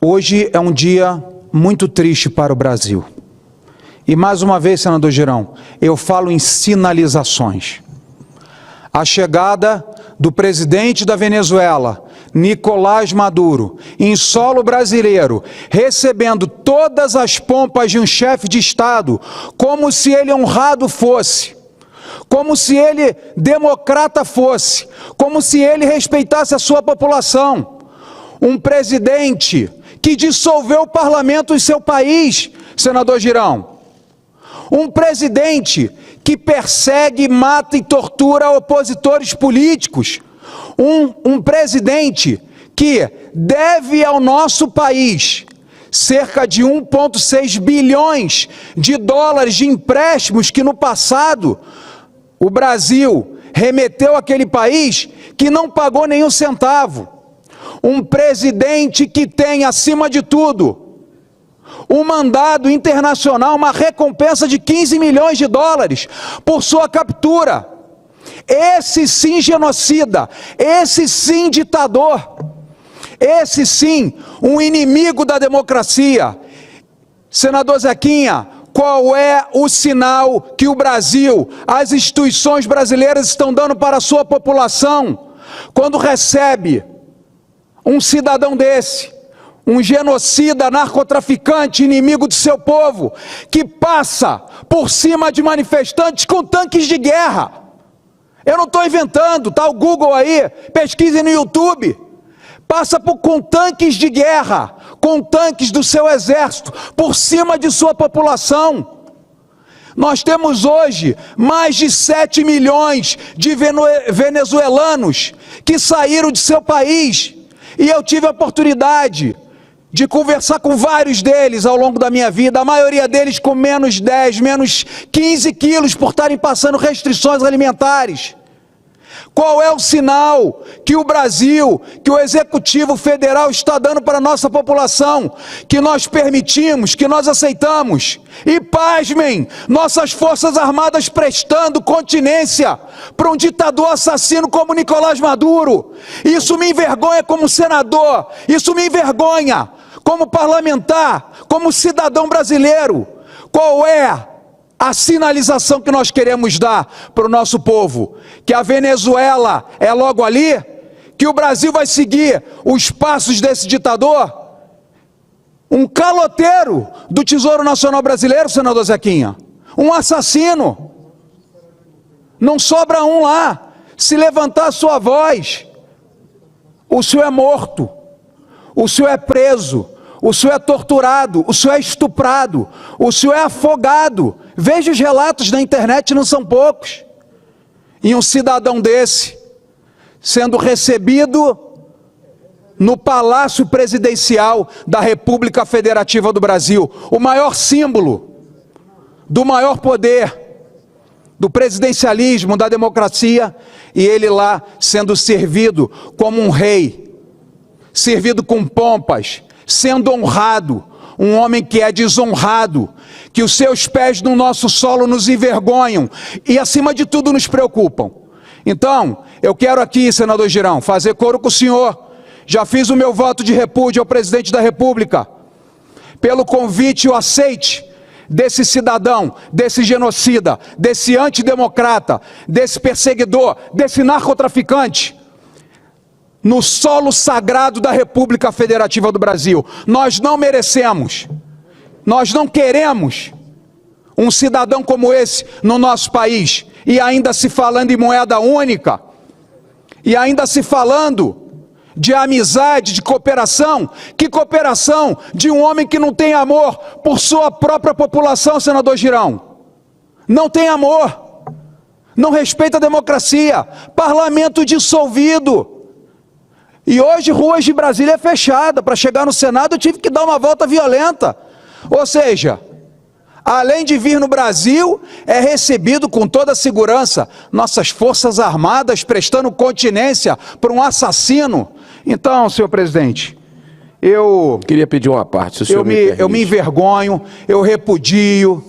Hoje é um dia muito triste para o Brasil. E mais uma vez, senador Girão, eu falo em sinalizações. A chegada do presidente da Venezuela, Nicolás Maduro, em solo brasileiro, recebendo todas as pompas de um chefe de Estado, como se ele honrado fosse, como se ele democrata fosse, como se ele respeitasse a sua população. Um presidente que dissolveu o parlamento em seu país, senador Girão. Um presidente que persegue, mata e tortura opositores políticos. Um presidente que deve ao nosso país cerca de 1,6 bilhões de dólares de empréstimos que no passado o Brasil remeteu àquele país que não pagou nenhum centavo. Um presidente que tem, acima de tudo, um mandado internacional, uma recompensa de 15 milhões de dólares por sua captura. Esse sim genocida, esse sim ditador, esse sim um inimigo da democracia. Senador Zequinha, qual é o sinal que o Brasil, as instituições brasileiras estão dando para a sua população, quando recebe um cidadão desse, um genocida, narcotraficante, inimigo do seu povo, que passa por cima de manifestantes com tanques de guerra? Eu não estou inventando, está o Google aí, pesquise no YouTube. Passa com tanques de guerra, com tanques do seu exército, por cima de sua população. Nós temos hoje mais de 7 milhões de venezuelanos que saíram de seu país. E eu tive a oportunidade de conversar com vários deles ao longo da minha vida, a maioria deles com menos 10, menos 15 quilos por estarem passando restrições alimentares. Qual é o sinal que o Brasil, que o Executivo Federal está dando para a nossa população, que nós permitimos, que nós aceitamos? E pasmem, nossas Forças Armadas prestando continência para um ditador assassino como Nicolás Maduro. Isso me envergonha como senador, isso me envergonha como parlamentar, como cidadão brasileiro. Qual é a sinalização que nós queremos dar para o nosso povo? Que a Venezuela é logo ali? Que o Brasil vai seguir os passos desse ditador? Um caloteiro do Tesouro Nacional Brasileiro, senador Zequinha. Um assassino. Não sobra um lá. Se levantar a sua voz, o senhor é morto, o senhor é preso, o senhor é torturado, o senhor é estuprado, o senhor é afogado. Veja os relatos na internet, não são poucos. E um cidadão desse, sendo recebido no Palácio Presidencial da República Federativa do Brasil, o maior símbolo do maior poder, do presidencialismo, da democracia, e ele lá sendo servido como um rei, servido com pompas, sendo honrado, um homem que é desonrado, que os seus pés no nosso solo nos envergonham e acima de tudo nos preocupam. Então, eu quero aqui, senador Girão, fazer coro com o senhor. Já fiz o meu voto de repúdio ao presidente da República, pelo convite e o aceite desse cidadão, desse genocida, desse antidemocrata, desse perseguidor, desse narcotraficante, no solo sagrado da República Federativa do Brasil. Nós não merecemos, nós não queremos um cidadão como esse no nosso país, e ainda se falando em moeda única, e ainda se falando de amizade, de cooperação. Que cooperação de um homem que não tem amor por sua própria população, senador Girão? Não tem amor, não respeita a democracia, parlamento dissolvido. E hoje ruas de Brasília é fechada. Para chegar no Senado eu tive que dar uma volta violenta. Ou seja, além de vir no Brasil, é recebido com toda a segurança, nossas Forças Armadas prestando continência para um assassino. Então, senhor presidente, eu queria pedir uma parte, se o senhor eu me envergonho, eu repudio,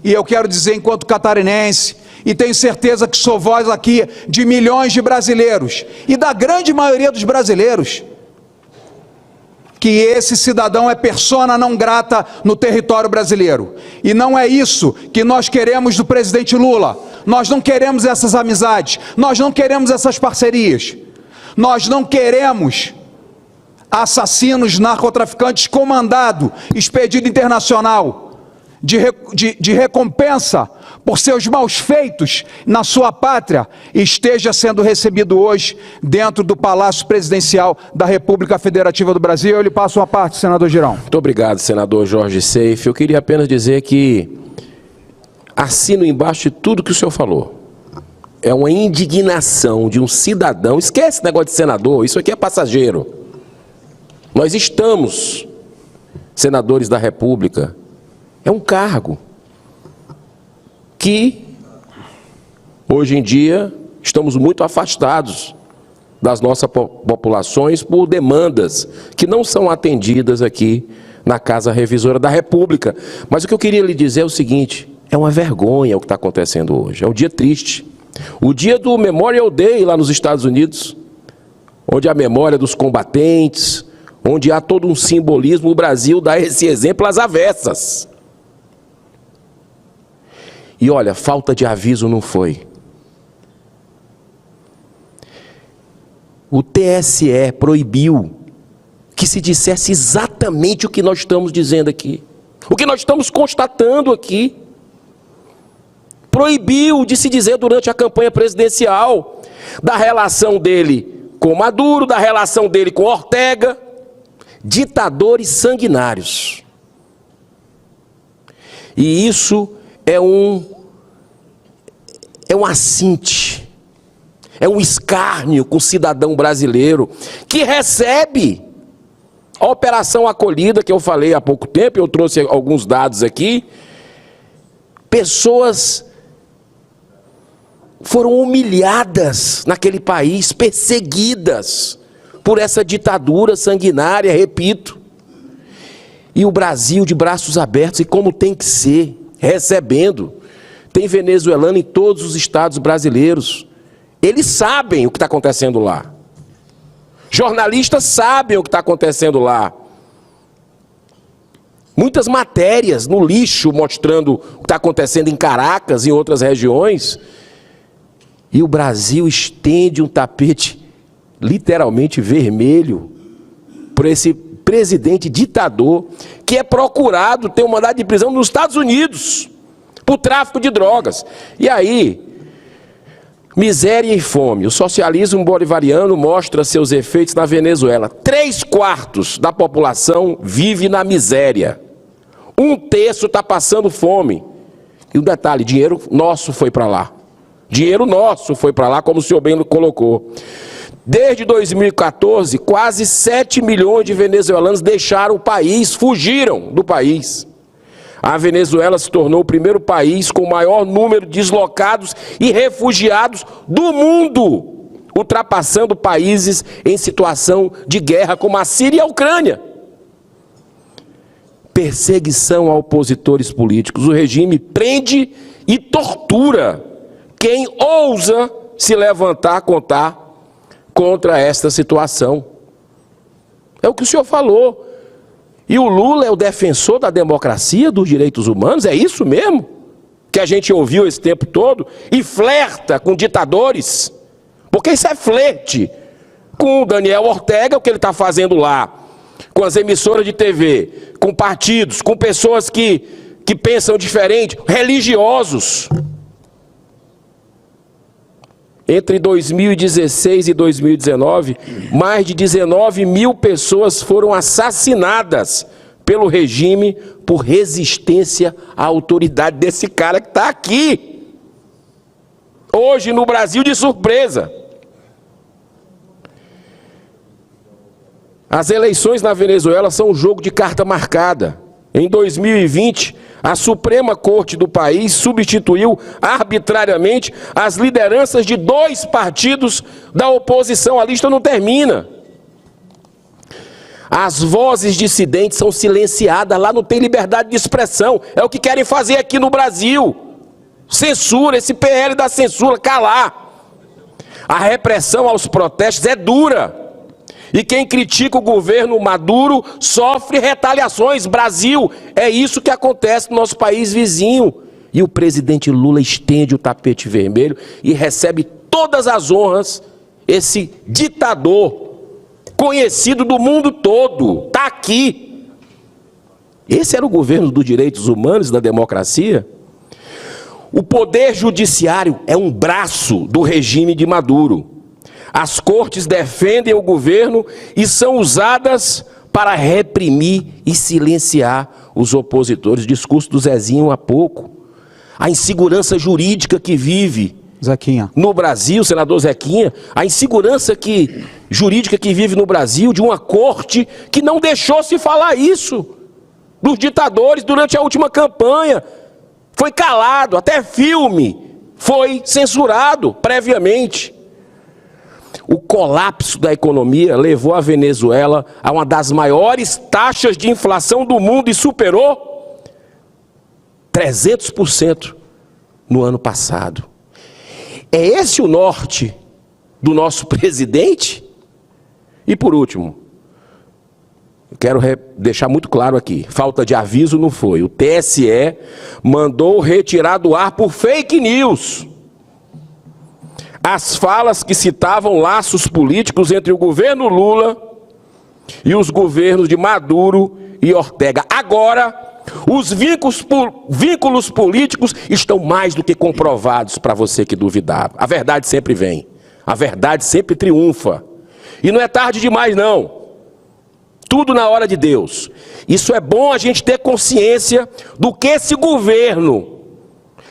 e eu quero dizer enquanto catarinense, e tenho certeza que sou voz aqui de milhões de brasileiros, e da grande maioria dos brasileiros, que esse cidadão é persona não grata no território brasileiro. E não é isso que nós queremos do presidente Lula. Nós não queremos essas amizades, nós não queremos essas parcerias. Nós não queremos assassinos, narcotraficantes comandado, expedido internacional, de recompensa por seus maus feitos na sua pátria, esteja sendo recebido hoje dentro do Palácio Presidencial da República Federativa do Brasil. Eu lhe passo uma parte, senador Girão. Muito obrigado, senador Jorge Seife. Eu queria apenas dizer que assino embaixo de tudo que o senhor falou. É uma indignação de um cidadão. Esquece esse negócio de senador, isso aqui é passageiro. Nós estamos, senadores da República, é um cargo que, hoje em dia, estamos muito afastados das nossas populações por demandas que não são atendidas aqui na Casa Revisora da República. Mas o que eu queria lhe dizer é o seguinte, é uma vergonha o que está acontecendo hoje, é um dia triste. O dia do Memorial Day lá nos Estados Unidos, onde a memória dos combatentes, onde há todo um simbolismo, o Brasil dá esse exemplo às avessas. E olha, falta de aviso não foi. O TSE proibiu que se dissesse exatamente o que nós estamos dizendo aqui, o que nós estamos constatando aqui. Proibiu de se dizer durante a campanha presidencial da relação dele com Maduro, da relação dele com Ortega, ditadores sanguinários. E isso é um assinte, é um escárnio com o cidadão brasileiro que recebe a Operação Acolhida, que eu falei há pouco tempo, eu trouxe alguns dados aqui. Pessoas foram humilhadas naquele país, perseguidas por essa ditadura sanguinária, repito. E o Brasil de braços abertos, e como tem que ser, recebendo. Tem venezuelano em todos os estados brasileiros. Eles sabem o que está acontecendo lá. Jornalistas sabem o que está acontecendo lá. Muitas matérias no lixo mostrando o que está acontecendo em Caracas e em outras regiões. E o Brasil estende um tapete literalmente vermelho por esse presidente ditador que é procurado, tem um mandado de prisão nos Estados Unidos por tráfico de drogas. E aí, miséria e fome. O socialismo bolivariano mostra seus efeitos na Venezuela. 3/4 da população vive na miséria. 1/3 está passando fome. E um detalhe, dinheiro nosso foi para lá. Dinheiro nosso foi para lá, como o senhor bem colocou. Desde 2014, quase 7 milhões de venezuelanos deixaram o país, fugiram do país. A Venezuela se tornou o primeiro país com o maior número de deslocados e refugiados do mundo, ultrapassando países em situação de guerra como a Síria e a Ucrânia. Perseguição a opositores políticos. O regime prende e tortura quem ousa se levantar, contar contra esta situação. É o que o senhor falou. E o Lula é o defensor da democracia, dos direitos humanos? É isso mesmo que a gente ouviu esse tempo todo? E flerta com ditadores? Porque isso é flerte com o Daniel Ortega, o que ele está fazendo lá, com as emissoras de TV, com partidos, com pessoas que pensam diferente, religiosos. Entre 2016 e 2019, mais de 19 mil pessoas foram assassinadas pelo regime por resistência à autoridade desse cara que está aqui. Hoje no Brasil, de surpresa. As eleições na Venezuela são um jogo de carta marcada. Em 2020, a Suprema Corte do país substituiu arbitrariamente as lideranças de 2 partidos da oposição. A lista não termina. As vozes dissidentes são silenciadas, lá não tem liberdade de expressão. É o que querem fazer aqui no Brasil. Censura, esse PL da censura, calar. A repressão aos protestos é dura. E quem critica o governo Maduro sofre retaliações. Brasil, é isso que acontece no nosso país vizinho. E o presidente Lula estende o tapete vermelho e recebe todas as honras. Esse ditador conhecido do mundo todo está aqui. Esse era o governo dos direitos humanos, da democracia? O poder judiciário é um braço do regime de Maduro. As cortes defendem o governo e são usadas para reprimir e silenciar os opositores. Discurso do Zezinho há pouco. A insegurança jurídica que vive Zequinha. no Brasil, senador Zequinha, a insegurança jurídica que vive no Brasil, de uma corte que não deixou se falar isso dos ditadores durante a última campanha. Foi calado, até filme foi censurado previamente. O colapso da economia levou a Venezuela a uma das maiores taxas de inflação do mundo e superou 300% no ano passado. É esse o norte do nosso presidente? E por último, quero deixar muito claro aqui, falta de aviso não foi. O TSE mandou retirar do ar por fake news as falas que citavam laços políticos entre o governo Lula e os governos de Maduro e Ortega. Agora, os vínculos políticos estão mais do que comprovados para você que duvidava. A verdade sempre vem, a verdade sempre triunfa. E não é tarde demais não. Tudo na hora de Deus. Isso é bom a gente ter consciência do que esse governo,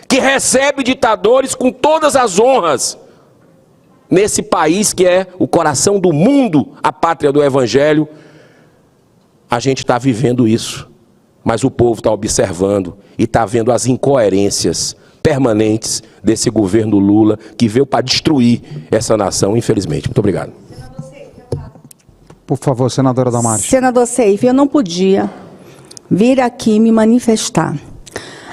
que recebe ditadores com todas as honras, nesse país que é o coração do mundo, a pátria do Evangelho, a gente está vivendo isso. Mas o povo está observando e está vendo as incoerências permanentes desse governo Lula, que veio para destruir essa nação, infelizmente. Muito obrigado. Por favor, senadora Damares. Senador Seif, eu não podia vir aqui me manifestar.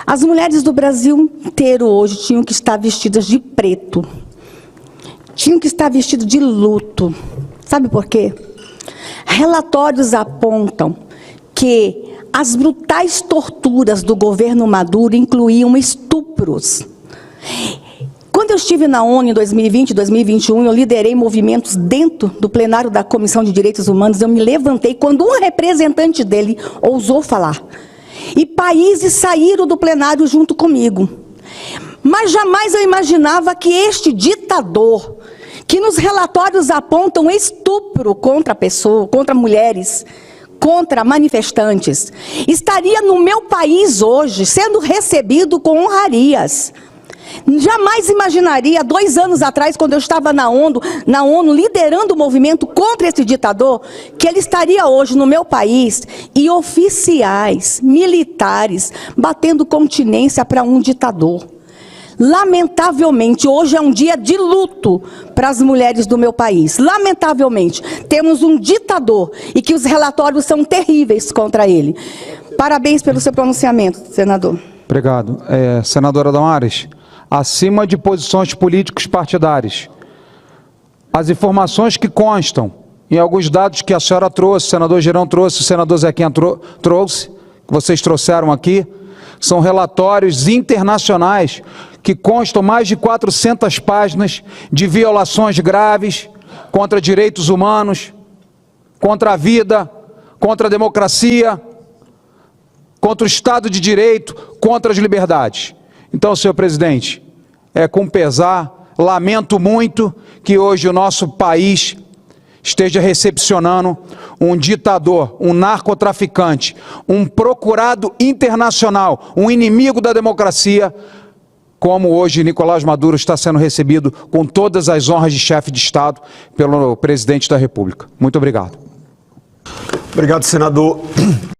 As mulheres do Brasil inteiro hoje tinham que estar vestidas de preto. Tinham que estar vestidas de luto. Sabe por quê? Relatórios apontam que as brutais torturas do governo Maduro incluíam estupros. Quando eu estive na ONU em 2020 e 2021, eu liderei movimentos dentro do plenário da Comissão de Direitos Humanos. Eu me levantei quando um representante dele ousou falar. E países saíram do plenário junto comigo. Mas jamais eu imaginava que este ditador, que nos relatórios apontam estupro contra pessoas, contra mulheres, contra manifestantes, estaria no meu país hoje, sendo recebido com honrarias. Jamais imaginaria, 2 anos atrás, quando eu estava na ONU liderando o movimento contra esse ditador, que ele estaria hoje no meu país e oficiais, militares, batendo continência para um ditador. Lamentavelmente, hoje é um dia de luto para as mulheres do meu país. Lamentavelmente, temos um ditador e que os relatórios são terríveis contra ele. Parabéns pelo seu pronunciamento, senador. Obrigado. Senadora Damares, acima de posições políticos partidárias, as informações que constam em alguns dados que a senhora trouxe, o senador Girão trouxe, o senador Zequinha trouxe, que vocês trouxeram aqui, são relatórios internacionais que constam mais de 400 páginas de violações graves contra direitos humanos, contra a vida, contra a democracia, contra o Estado de Direito, contra as liberdades. Então, senhor presidente, com pesar, lamento muito que hoje o nosso país esteja recepcionando um ditador, um narcotraficante, um procurado internacional, um inimigo da democracia, como hoje Nicolás Maduro está sendo recebido com todas as honras de chefe de Estado pelo presidente da República. Muito obrigado. Obrigado, senador.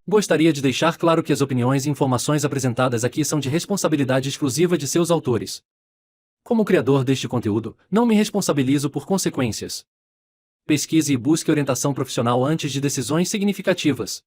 Gostaria de deixar claro que as opiniões e informações apresentadas aqui são de responsabilidade exclusiva de seus autores. Como criador deste conteúdo, não me responsabilizo por consequências. Pesquise e busque orientação profissional antes de decisões significativas.